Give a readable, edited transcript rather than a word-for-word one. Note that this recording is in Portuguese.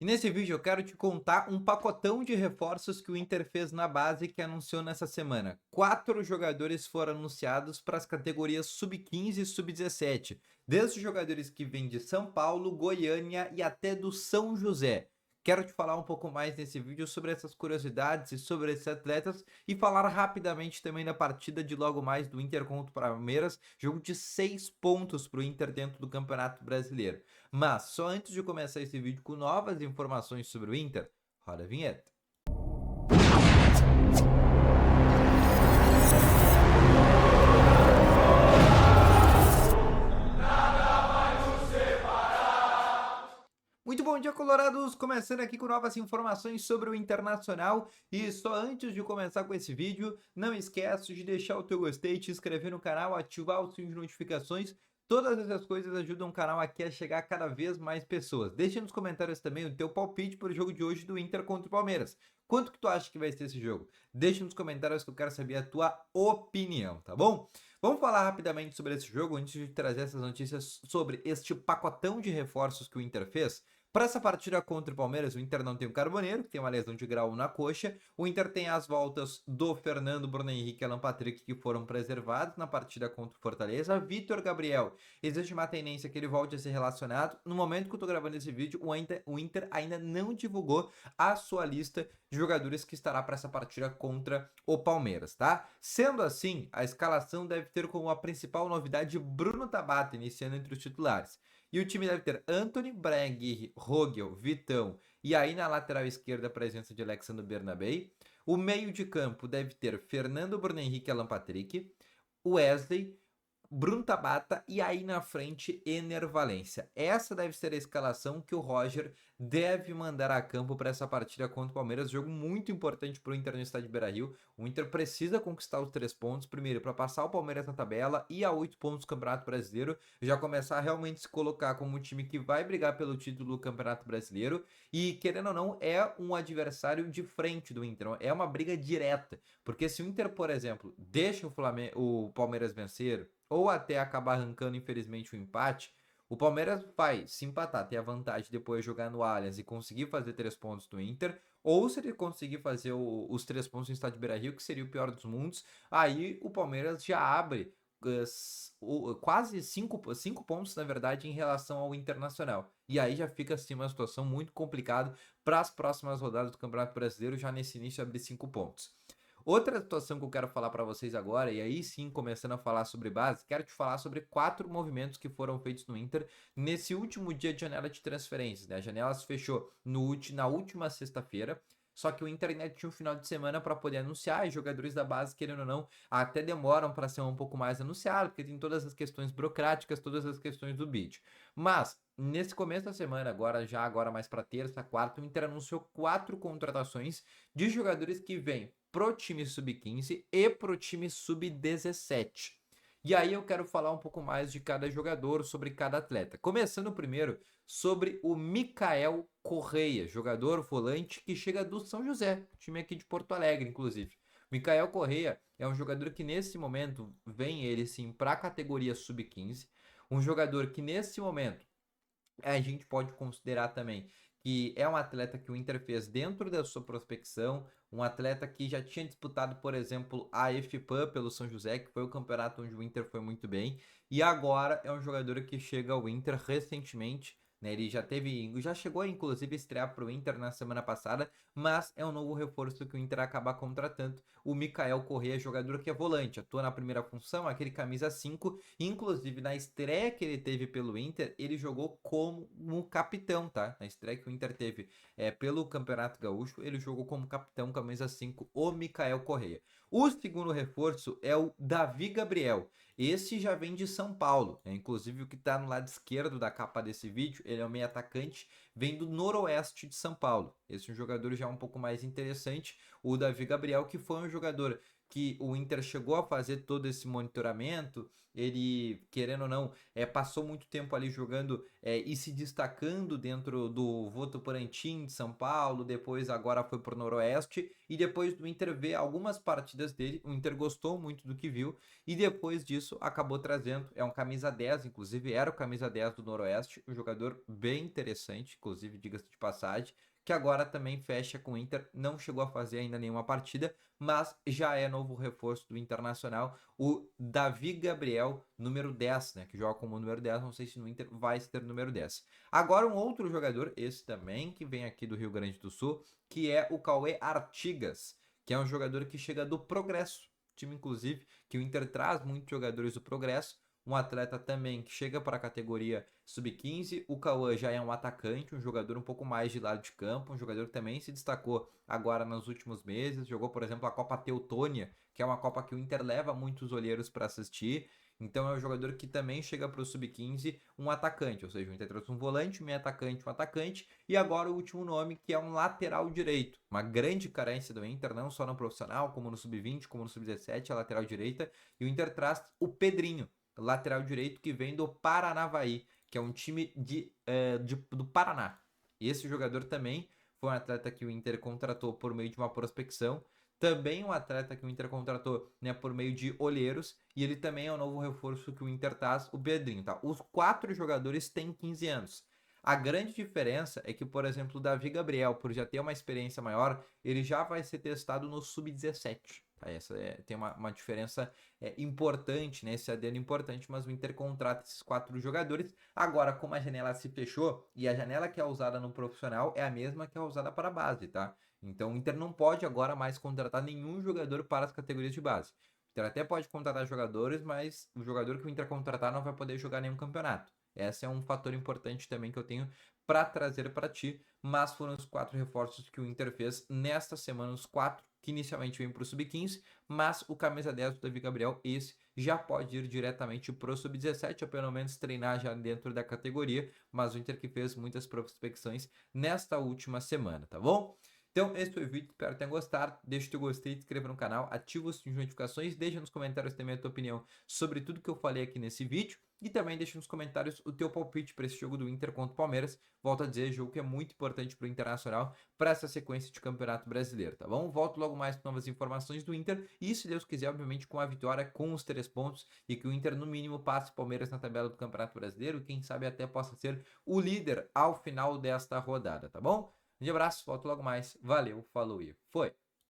E nesse vídeo eu quero te contar um pacotão de reforços que o Inter fez na base que anunciou nessa semana. 4 jogadores foram anunciados para as categorias sub-15 e sub-17, desde jogadores que vêm de São Paulo, Goiânia e até do São José. Quero te falar um pouco mais nesse vídeo sobre essas curiosidades e sobre esses atletas e falar rapidamente também da partida de logo mais do Inter contra o Palmeiras, jogo de 6 pontos para o Inter dentro do Campeonato Brasileiro. Mas só antes de começar esse vídeo com novas informações sobre o Inter, roda a vinheta. Muito bom dia, colorados! Começando aqui com novas informações sobre o Internacional. E só antes de começar com esse vídeo, não esquece de deixar o teu gostei, te inscrever no canal, ativar o sininho de notificações. Todas essas coisas ajudam o canal aqui a chegar a cada vez mais pessoas. Deixa nos comentários também o teu palpite para o jogo de hoje do Inter contra o Palmeiras. Quanto que tu acha que vai ser esse jogo? Deixa nos comentários que eu quero saber a tua opinião, tá bom? Vamos falar rapidamente sobre esse jogo antes de trazer essas notícias sobre este pacotão de reforços que o Inter fez. Para essa partida contra o Palmeiras, o Inter não tem o Carboneiro, que tem uma lesão de grau na coxa. O Inter tem as voltas do Fernando, Bruno Henrique e Alan Patrick, que foram preservados na partida contra o Fortaleza. Vitor Gabriel, existe uma tendência que ele volte a ser relacionado. No momento que eu estou gravando esse vídeo, o Inter ainda não divulgou a sua lista de jogadores que estará para essa partida contra o Palmeiras, tá? Sendo assim, a escalação deve ter como a principal novidade Bruno Tabata, iniciando entre os titulares. E o time deve ter Antony, Brian Aguirre, Rogel, Vitão e aí na lateral esquerda a presença de Alexandre Bernabei. O meio de campo deve ter Fernando, Bruno Henrique e Alan Patrick, Wesley, Bruno Tabata e aí na frente Ener Valencia. Essa deve ser a escalação que o Roger deve mandar a campo para essa partida contra o Palmeiras. Jogo muito importante para o Inter no estádio Beira-Rio. O Inter precisa conquistar os 3 pontos, primeiro para passar o Palmeiras na tabela e a 8 pontos do Campeonato Brasileiro, já começar a realmente se colocar como um time que vai brigar pelo título do Campeonato Brasileiro e, querendo ou não, é um adversário de frente do Inter, é uma briga direta, porque se o Inter, por exemplo, deixa o Palmeiras vencer ou até acabar arrancando, infelizmente, o empate, o Palmeiras vai se empatar, ter a vantagem de depois jogar no Allianz e conseguir fazer 3 pontos do Inter, ou se ele conseguir fazer os 3 pontos no estádio Beira-Rio, que seria o pior dos mundos, aí o Palmeiras já abre quase 5 pontos, na verdade, em relação ao Internacional. E aí já fica assim uma situação muito complicada para as próximas rodadas do Campeonato Brasileiro, já nesse início abrir 5 pontos. Outra situação que eu quero falar para vocês agora, e aí sim, começando a falar sobre base, quero te falar sobre 4 movimentos que foram feitos no Inter nesse último dia de janela de transferências, né? A janela se fechou na última sexta-feira, só que o Inter ainda tinha um final de semana para poder anunciar, e jogadores da base, querendo ou não, até demoram para ser um pouco mais anunciado, porque tem todas as questões burocráticas, todas as questões do bid. Mas, nesse começo da semana, agora mais para terça, quarta, o Inter anunciou 4 contratações de jogadores que vêm pro time sub-15 e pro time sub-17. E aí eu quero falar um pouco mais de cada jogador, sobre cada atleta. Começando primeiro sobre o Mikael Correia, jogador volante que chega do São José, time aqui de Porto Alegre, inclusive. Mikael Correia é um jogador que nesse momento vem ele sim para a categoria sub-15, um jogador que nesse momento a gente pode considerar também que é um atleta que o Inter fez dentro da sua prospecção, um atleta que já tinha disputado, por exemplo, a FPAM pelo São José, que foi o campeonato onde o Inter foi muito bem, e agora é um jogador que chega ao Inter recentemente, né? Ele já chegou a inclusive estrear para o Inter na semana passada, mas é um novo reforço que o Inter acaba contratando, o Mikael Corrêa, jogador que é volante, atua na primeira função, aquele camisa 5, inclusive na estreia que ele teve pelo Inter, ele jogou como um capitão, tá? Na estreia que o Inter teve pelo Campeonato Gaúcho, ele jogou como capitão, camisa 5, o Mikael Corrêa. O segundo reforço é o Davi Gabriel. Esse já vem de São Paulo, inclusive o que está no lado esquerdo da capa desse vídeo, ele é um meio atacante, vem do noroeste de São Paulo. Esse é um jogador já um pouco mais interessante, o Davi Gabriel, que foi um jogador que o Inter chegou a fazer todo esse monitoramento, ele, querendo ou não, passou muito tempo ali jogando e se destacando dentro do Votorantim de São Paulo, depois agora foi para o Noroeste, e depois do Inter ver algumas partidas dele, o Inter gostou muito do que viu, e depois disso acabou trazendo, é um camisa 10, inclusive era o camisa 10 do Noroeste, um jogador bem interessante, inclusive diga-se de passagem, que agora também fecha com o Inter, não chegou a fazer ainda nenhuma partida, mas já é novo reforço do Internacional, o Davi Gabriel, número 10, né, que joga como número 10, não sei se no Inter vai ter número 10. Agora um outro jogador, esse também, que vem aqui do Rio Grande do Sul, que é o Cauê Artigas, que é um jogador que chega do Progresso, time inclusive que o Inter traz muitos jogadores do Progresso, um atleta também que chega para a categoria sub-15. O Cauã já é um atacante, um jogador um pouco mais de lado de campo, um jogador que também se destacou agora nos últimos meses. Jogou, por exemplo, a Copa Teutônia, que é uma Copa que o Inter leva muitos olheiros para assistir. Então é um jogador que também chega para o sub-15, um atacante, ou seja, o Inter trouxe um volante, um meio atacante, um atacante, e agora o último nome, que é um lateral direito. Uma grande carência do Inter, não só no profissional, como no sub-20, como no sub-17, a lateral direita, e o Inter traz o Pedrinho, lateral direito, que vem do Paranavaí, que é um time do Paraná. E esse jogador também foi um atleta que o Inter contratou por meio de uma prospecção, também um atleta que o Inter contratou, né, por meio de olheiros, e ele também é o novo reforço que o Inter traz, o Pedrinho, tá? Os 4 jogadores têm 15 anos. A grande diferença é que, por exemplo, o Davi Gabriel, por já ter uma experiência maior, ele já vai ser testado no sub-17. Tá? Essa tem uma diferença importante, né? Esse adendo importante, mas o Inter contrata esses 4 jogadores. Agora, como a janela se fechou, e a janela que é usada no profissional é a mesma que é usada para a base, tá? Então o Inter não pode agora mais contratar nenhum jogador para as categorias de base. O Inter até pode contratar jogadores, mas o jogador que o Inter contratar não vai poder jogar nenhum campeonato. Esse é um fator importante também que eu tenho para trazer para ti, mas foram os 4 reforços que o Inter fez nesta semana, os 4 que inicialmente vêm para o sub-15, mas o camisa 10 do Davi Gabriel, esse já pode ir diretamente para o sub-17, ou pelo menos treinar já dentro da categoria, mas o Inter que fez muitas prospecções nesta última semana, tá bom? Então, esse foi o vídeo, espero que tenham gostado. Deixa o teu gostei, se inscreva no canal, ativa o sininho de notificações, deixa nos comentários também a tua opinião sobre tudo que eu falei aqui nesse vídeo. E também deixa nos comentários o teu palpite para esse jogo do Inter contra o Palmeiras. Volto a dizer, jogo que é muito importante para o Internacional, para essa sequência de Campeonato Brasileiro, tá bom? Volto logo mais com novas informações do Inter. E se Deus quiser, obviamente, com a vitória, com os 3 pontos. E que o Inter, no mínimo, passe o Palmeiras na tabela do Campeonato Brasileiro. Quem sabe até possa ser o líder ao final desta rodada, tá bom? Um abraço, volto logo mais. Valeu, falou e foi!